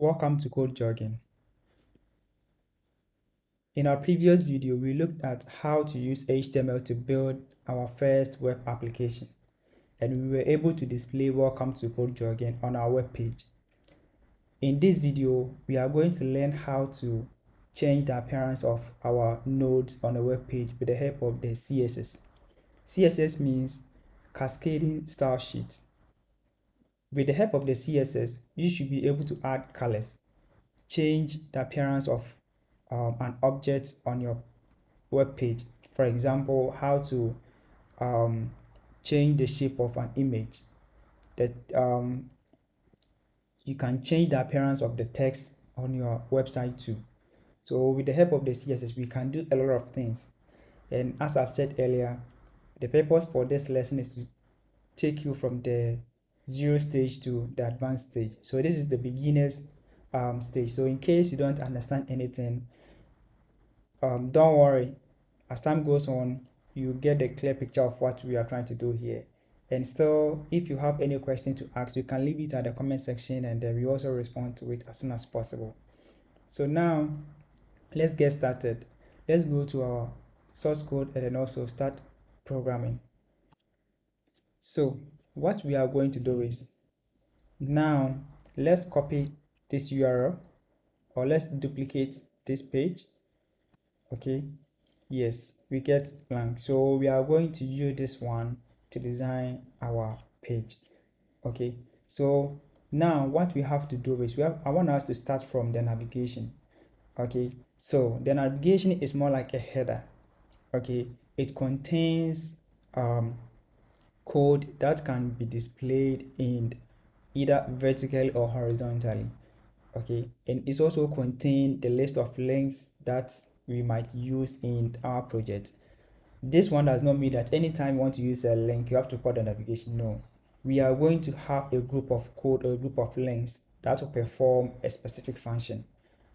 Welcome to Code Jogging. In our previous video, we looked at how to use HTML to build our first web application, and we were able to display Welcome to Code Jogging on our web page. In this video, we are going to learn how to change the appearance of our nodes on a web page with the help of the CSS. CSS means Cascading Style Sheet. With the help of the CSS, you should be able to add colors, change the appearance of an object on your web page. For example, how to change the shape of an image. That you can change the appearance of the text on your website too. So with the help of the CSS, we can do a lot of things. And as I've said earlier, the purpose for this lesson is to take you from the zero stage to the advanced stage. So this is the beginners stage. So in case you don't understand anything, don't worry. As time goes on, you get a clear picture of what we are trying to do here. And still, if you have any question to ask, you can leave it at the comment section, and then we also respond to it as soon as possible. So now, let's get started. Let's go to our source code and then also start programming. So what we are going to do is, now let's copy this URL, or let's duplicate this page. Okay, yes, we get blank, so we are going to use this one to design our page. Okay, so now what we have to do is I want us to start from the navigation. Okay, so the navigation is more like a header. Okay, it contains code that can be displayed in either vertically or horizontally. Okay, and it's also contain the list of links that we might use in our project. This one does not mean that anytime you want to use a link, you have to call the navigation. No, we are going to have a group of code or a group of links that will perform a specific function.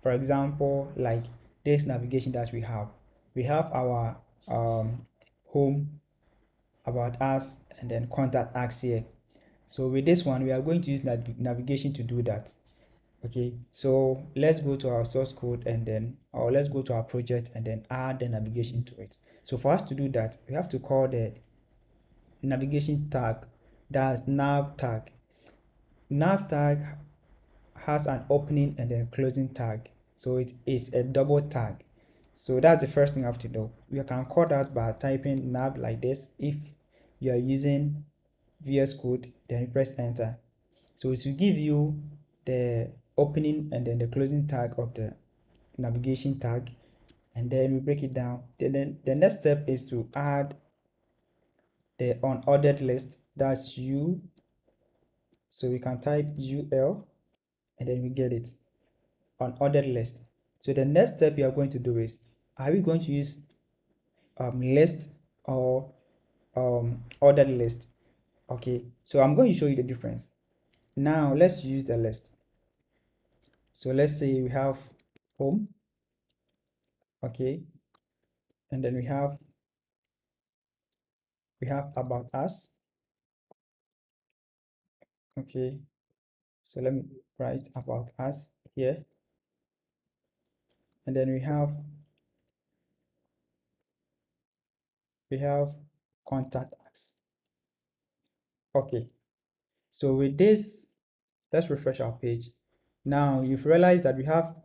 For example, like this navigation that we have our home, about us, and then contact us here. So with this one, we are going to use navigation to do that. Okay, so let's go to our source code and then, or let's go to our project and then add the navigation to it. So for us to do that, we have to call the navigation tag, that's nav tag. Nav tag has an opening and then closing tag, so it is a double tag. So that's the first thing you have to do. You can call that by typing nav like this. If you are using VS Code, then you press enter. So it will give you the opening and then the closing tag of the navigation tag, and then we break it down. Then the next step is to add the unordered list, that's U. So we can type UL and then we get it, unordered list. So the next step we are going to do is, are we going to use list or ordered list? Okay, so I'm going to show you the difference. Now let's use the list. So let's say we have home, okay, and then we have about us. Okay, so let me write about us here, and then we have contact us. Okay, so with this, let's refresh our page. Now you've realized that we have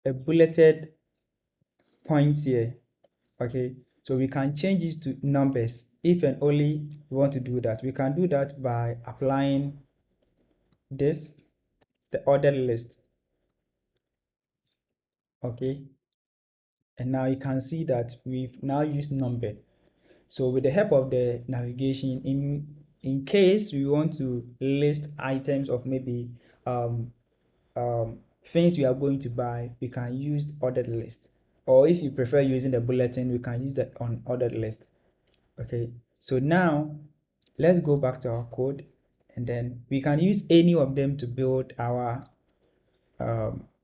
a bulleted points here. Okay, so we can change it to numbers if and only we want to do that. We can do that by applying this, the ordered list. Okay, and now you can see that we've now used number. So with the help of the navigation, in case we want to list items of maybe things we are going to buy, we can use ordered list. Or if you prefer using the bulletin, we can use the unordered list. Okay, so now let's go back to our code, and then we can use any of them to build our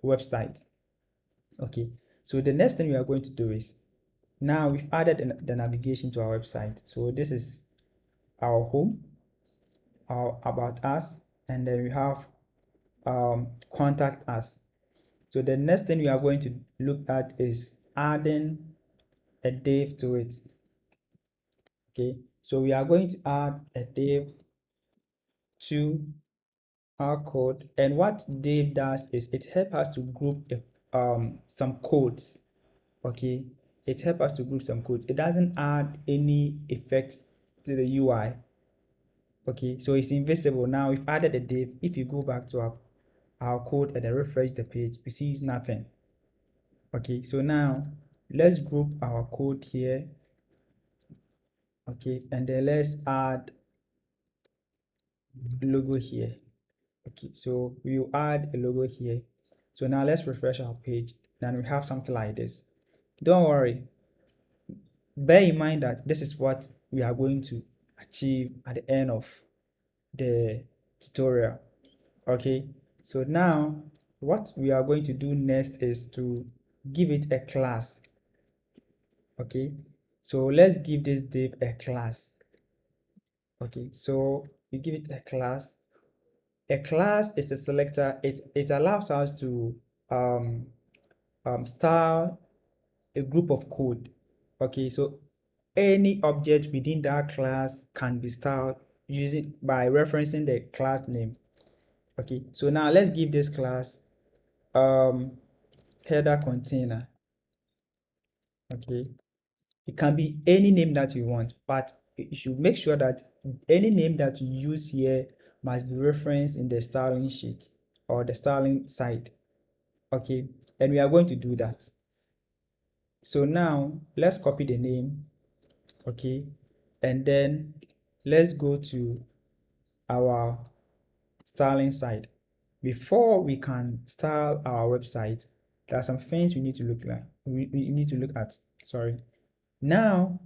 website. Okay, so the next thing we are going to do is, now we've added the navigation to our website. So this is our home, our about us, and then we have contact us. So the next thing we are going to look at is adding a div to it. Okay, so we are going to add a div to our code, and what div does is it helps us to group some codes. Okay, it helps us to group some codes. It doesn't add any effect to the UI. Okay, so it's invisible. Now we've added a div. If you go back to our code and then refresh the page, you see it's nothing. Okay, so now let's group our code here. Okay, and then let's add logo here. Okay, so we'll add a logo here. So now let's refresh our page. Then we have something like this. Don't worry, bear in mind that this is what we are going to achieve at the end of the tutorial. Okay, so now what we are going to do next is to give it a class. Okay, so let's give this div a class. Okay, so we give it a class. A class is a selector. It allows us to style a group of code. Okay, so any object within that class can be styled using by referencing the class name. Okay, so now let's give this class header container. Okay, it can be any name that you want, but you should make sure that any name that you use here must be referenced in the styling sheet or the styling side. Okay, and we are going to do that. So now let's copy the name. Okay, and then let's go to our styling side. Before we can style our website, there are some things we need to look like. We need to look at. Sorry. Now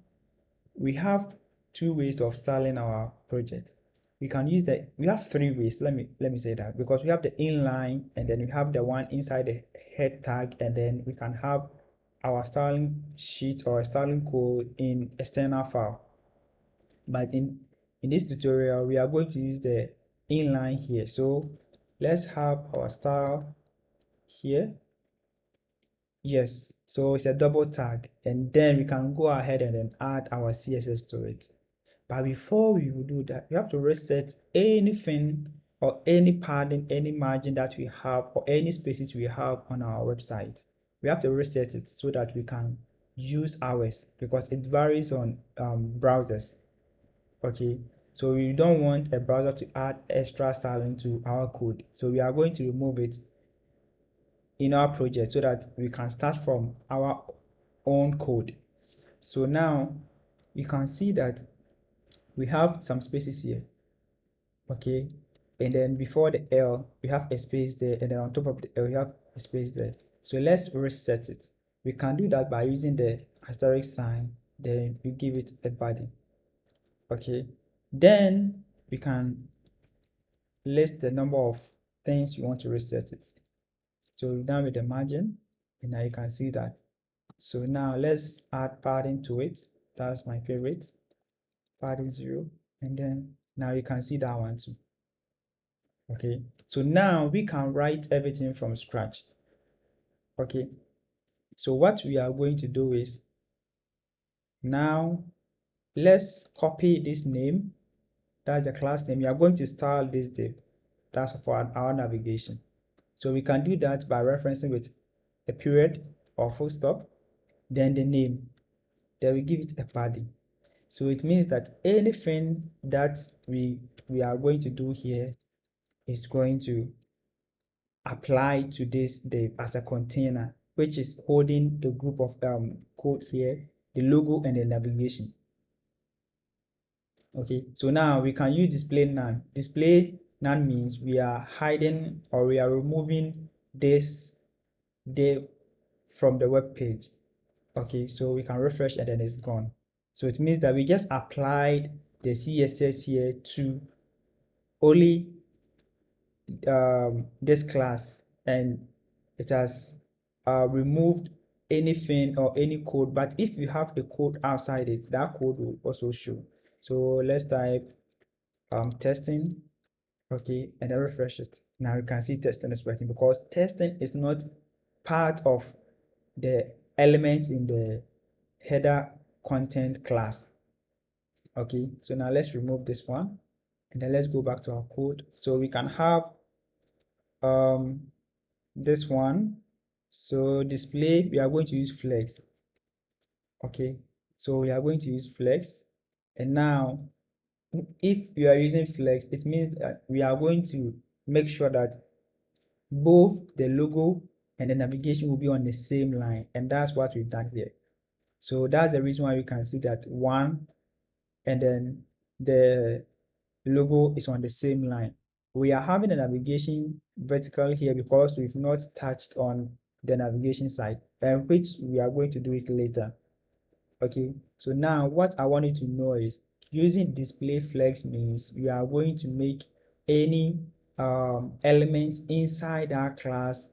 we have two ways of styling our project. We can use we have three ways. Let me say that, because we have the inline, and then we have the one inside the head tag, and then we can have our styling sheet or styling code in external file. But in this tutorial, we are going to use the inline here. So let's have our style here. Yes, so it's a double tag, and then we can go ahead and then add our CSS to it. But before we will do that, we have to reset anything or any padding, any margin that we have, or any spaces we have on our website. We have to reset it so that we can use ours, because it varies on browsers. Okay, so we don't want a browser to add extra styling to our code, so we are going to remove it in our project so that we can start from our own code. So now you can see that we have some spaces here. Okay, and then before the L we have a space there, and then on top of the L we have a space there. So let's reset it. We can do that by using the asterisk sign, then we give it a body. Okay, then we can list the number of things you want to reset it. So we're done with the margin, and now you can see that. So now let's add padding to it. That's my favorite, padding 0, and then now you can see that one too. Okay, so now we can write everything from scratch. Okay, so what we are going to do is, now let's copy this name. That's the class name. We are going to style this div. That's for our navigation. So we can do that by referencing with a period or full stop, then the name, then we give it a padding. So it means that anything that we are going to do here is going to apply to this div as a container, which is holding the group of code here, the logo and the navigation. Okay, so now we can use display none. Display none means we are hiding or we are removing this div from the web page. Okay, so we can refresh and then it's gone. So it means that we just applied the CSS here to only this class, and it has removed anything or any code. But if you have a code outside it, that code will also show. So let's type testing Okay, and I refresh it. Now you can see testing is working because testing is not part of the elements in the header content class. Okay, so now let's remove this one and then let's go back to our code. So we can have this one. So display, we are going to use flex. Okay, so we are going to use flex, and now if we are using flex, it means that we are going to make sure that both the logo and the navigation will be on the same line, and that's what we've done here. So that's the reason why we can see that one and then the logo is on the same line. We are having a navigation vertical here because we've not touched on the navigation side, and which we are going to do it later. Okay, so now what I want you to know is using display flex means we are going to make any element inside our class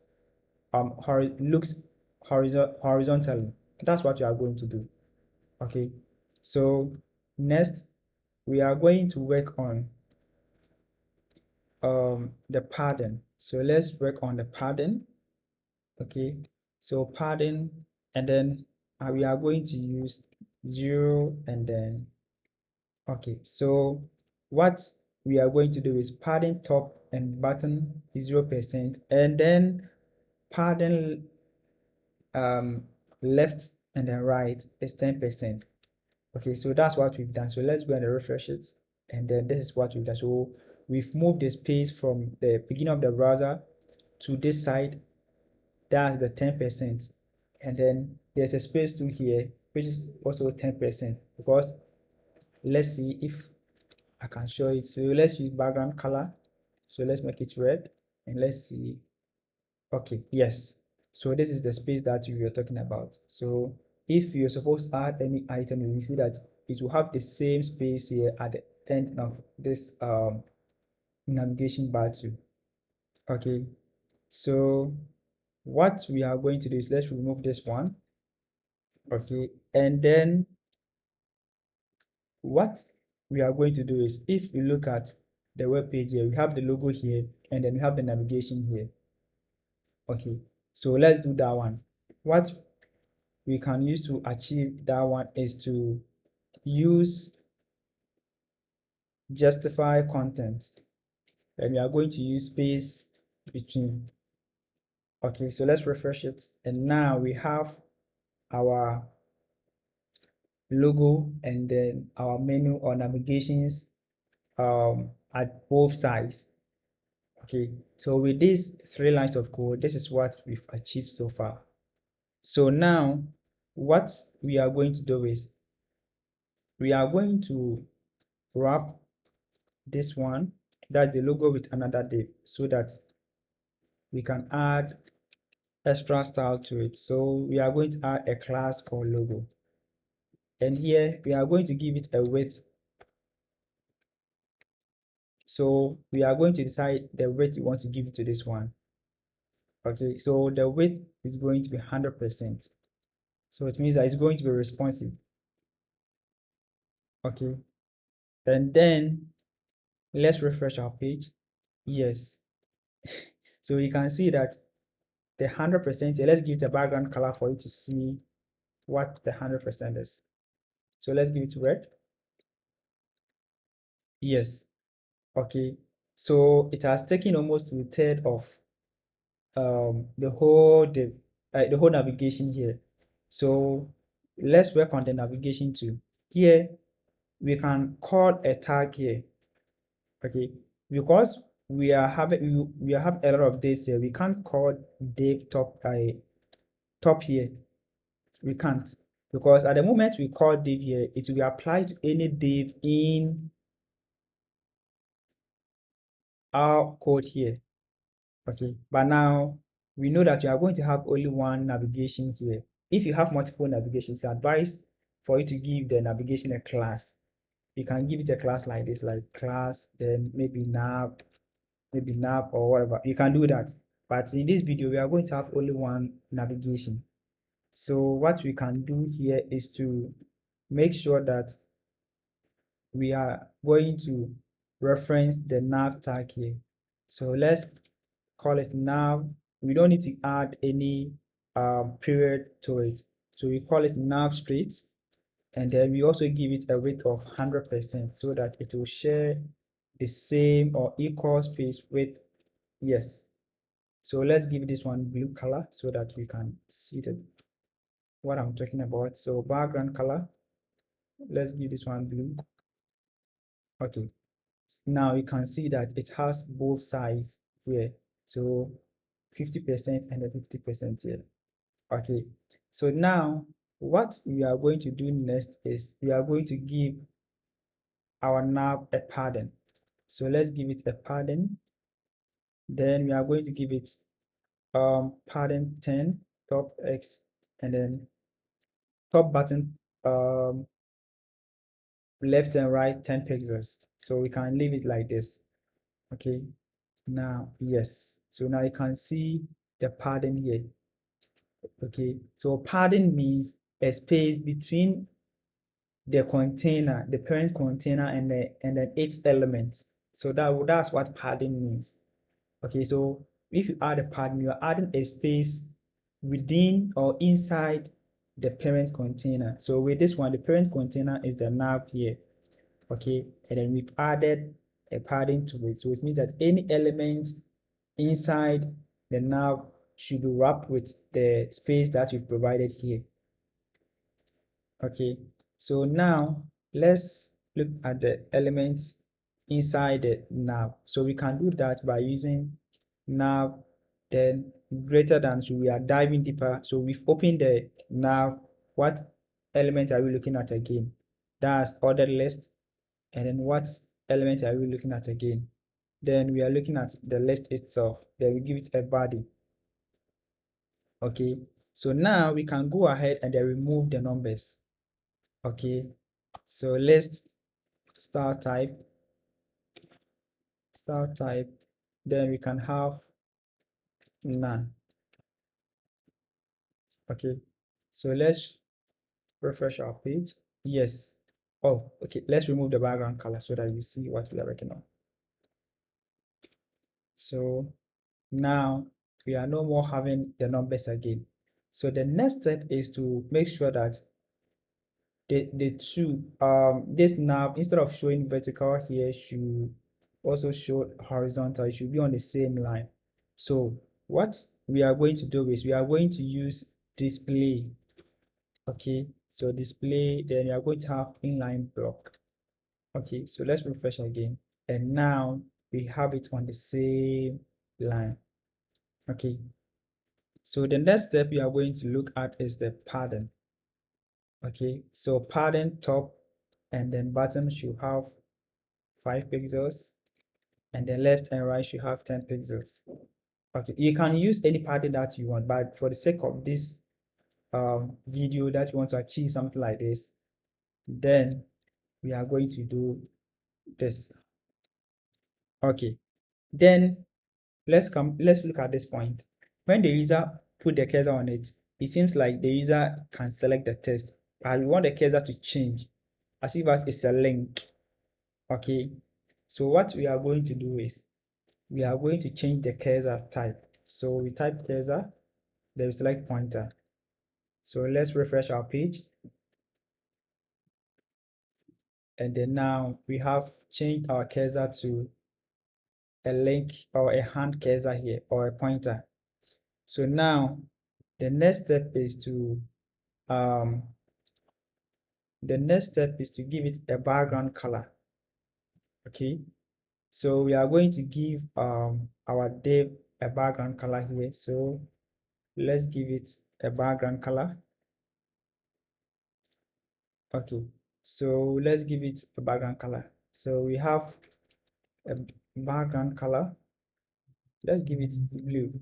looks horizontally. That's what we are going to do. Okay, so next we are going to work on the pattern. So let's work on the pattern. Okay, so pattern, and then we are going to use 0 and then okay. So what we are going to do is padding top and bottom is 0%, and then padding left and then right is 10%. Okay, so that's what we've done. So let's go and refresh it, and then this is what we've done. So we've moved the space from the beginning of the browser to this side. That's the 10%, and then there's a space to here which is also 10%, because let's see if I can show it. So let's use background color. So let's make it red, and let's see. Okay, yes. So this is the space that we were talking about. So if you're supposed to add any item, you will see that it will have the same space here at the end of this navigation bar too. Okay, so what we are going to do is let's remove this one. Okay, and then what we are going to do is, if you look at the web page here, we have the logo here and then we have the navigation here. Okay, so let's do that one. What we can use to achieve that one is to use justify content, and we are going to use space between. Okay, so let's refresh it, and now we have our logo and then our menu or navigations at both sides. Okay, so with these 3 lines of code, this is what we've achieved so far. So now what we are going to do is we are going to wrap this one, that's the logo, with another div so that we can add extra style to it. So we are going to add a class called logo, and here we are going to give it a width. So we are going to decide the width we want to give it to this one. Okay, so the width is going to be 100%. So it means that it's going to be responsive. Okay, and then let's refresh our page. Yes. So you can see that the 100% here, let's give it a background color for you to see what the 100% is. So let's give it red. Yes. Okay, so it has taken almost 2/3 of the whole navigation here. So let's work on the navigation too. Here we can call a tag here. Okay, because we are having a lot of divs here, we can't call div top here. We can't, because at the moment we call div here, it will be applied to any div in our code here. Okay, but now we know that you are going to have only one navigation here. If you have multiple navigations, it's advised for you to give the navigation a class. You can give it a class like this, like class, then maybe nav, or whatever. You can do that. But in this video, we are going to have only one navigation. So what we can do here is to make sure that we are going to reference the nav tag here. So let's call it nav. We don't need to add any period to it. So we call it nav straight, and then we also give it a width of 100% so that it will share the same or equal space with yes. So let's give this one blue color so that we can see what I'm talking about. So background color, let's give this one blue. Okay, now you can see that it has both sides here. So 50% and then 50% here. Okay, so now what we are going to do next is we are going to give our nav a padding. So let's give it a padding. Then we are going to give it padding 10 top X, and then top button left and right 10 pixels. So we can leave it like this. Okay, now yes, so now you can see the padding here. Okay, so padding means a space between the container, the parent container, and then its elements. So that's what padding means. Okay, so if you add a padding, you are adding a space within or inside the parent container. So with this one, the parent container is the nav here. Okay, and then we've added a padding to it. So it means that any element inside the nav should be wrapped with the space that we've provided here. Okay, so now let's look at the elements inside the nav. So we can do that by using nav then greater than. So we are diving deeper. So we've opened the nav. What element are we looking at again? That's ordered list. And then what element are we looking at again? Then we are looking at the list itself. Then we give it a body. Okay, so now we can go ahead and then remove the numbers. Okay, so list start type, then we can have none. Okay, so let's refresh our page. Yes. Oh, okay, let's remove the background color so that you see what we are working on. So now we are no more having the numbers again. So the next step is to make sure that the two this nav, instead of showing vertical here, should also show horizontal. It should be on the same line. So what we are going to do is we are going to use display. Okay, so display, then we are going to have inline block. Okay, so let's refresh again, and now we have it on the same line. Okay, so the next step we are going to look at is the pattern. Okay, so pattern top and then bottom should have 5 pixels, and then left and right should have 10 pixels. Okay, you can use any pattern that you want, but for the sake of this video that you want to achieve something like this, then we are going to do this. Okay, then let's look at this point. When the user put the cursor on it, it seems like the user can select the text, but we want the cursor to change as if it's a link. Okay, so what we are going to do is we are going to change the cursor type. So we type cursor, then we select pointer. So let's refresh our page, and then now we have changed our cursor to a link or a hand cursor here, or a pointer. So now the next step is to give it a background color. Okay, so we are going to give our div a background color here. So let's give it a background color. Okay, so let's give it a background color. So we have a background color. Let's give it blue.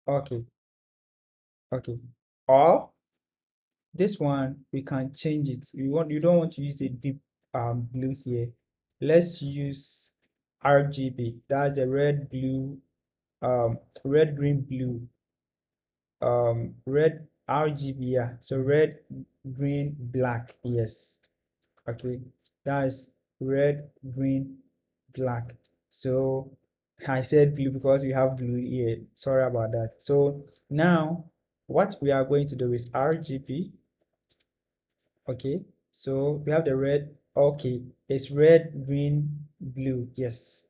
Okay, okay. Or this one we can change it. You don't want to use a deep blue here. Let's use RGB. That's the red, blue, red, green, blue. Red RGB, yeah. So red, green, black. Yes. Okay, that's red, green, black. So I said blue because we have blue here. Sorry about that. So now what we are going to do is RGB. Okay, so we have the red. Okay, it's red, green, blue. Yes.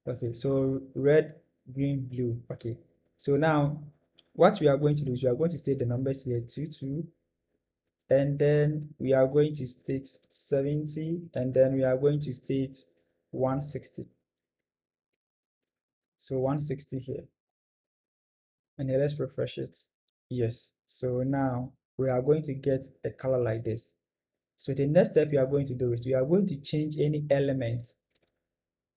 Okay, so red, green, blue. Okay, so now what we are going to do is we are going to state the numbers here 2, 2, and then we are going to state 70, and then we are going to state 160. So 160 here, and then let's refresh it. Yes, so now we are going to get a color like this. So the next step we are going to do is we are going to change any element.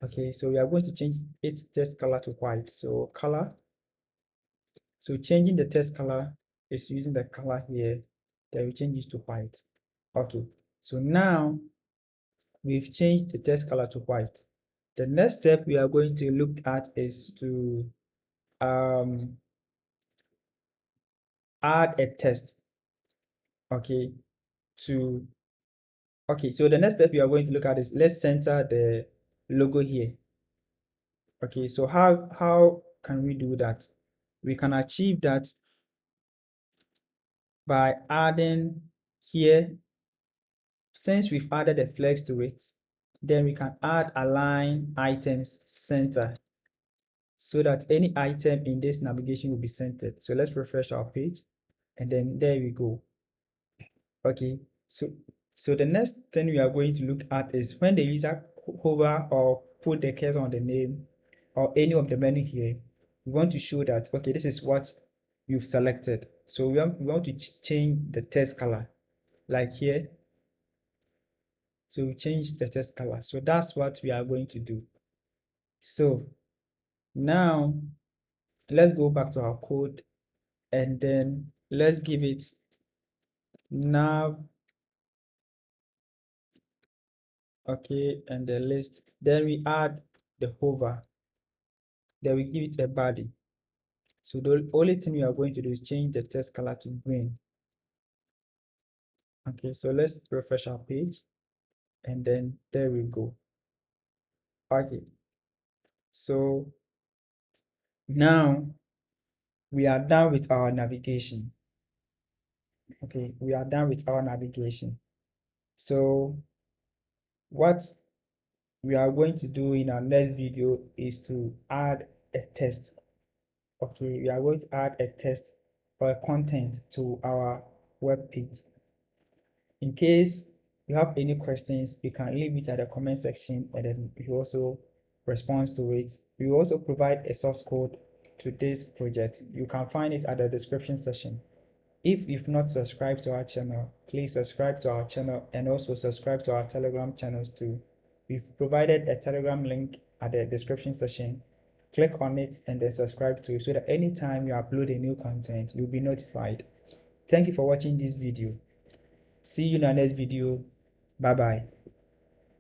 Okay, so we are going to change its text color to white. So color, so changing the text color is using the color here, then we change it to white. Okay, so now we've changed the text color to white. The next step we are going to look at is to add a text, okay, to, okay, so the next step we are going to look at is let's center the logo here. Okay, so how can we do that? We can achieve that by adding here, since we've added a flex to it, then we can add align items center so that any item in this navigation will be centered. So let's refresh our page, and then there we go. Okay, so the next thing we are going to look at is when the user hover or put the cursor on the name or any of the menu here, we want to show that, okay, this is what you've selected. So we want to change the text color like here. So we change the text color. So that's what we are going to do. So now let's go back to our code, and then let's give it nav, okay, and the list. Then we add the hover, then we give it a body. So the only thing we are going to do is change the text color to green. Okay, so let's refresh our page, and then there we go. Okay, so now we are done with our navigation. Okay, we are done with our navigation. So what we are going to do in our next video is to add a text. Okay, we are going to add a text or a content to our web page. In case you have any questions, you can leave it at the comment section, and then we also respond to it. We also provide a source code to this project. You can find it at the description section. If you've not subscribed to our channel, please subscribe to our channel, and also subscribe to our Telegram channels too. We've provided a Telegram link at the description section. Click on it and then subscribe to it so that anytime you upload a new content, you'll be notified. Thank you for watching this video. See you in our next video. Bye bye.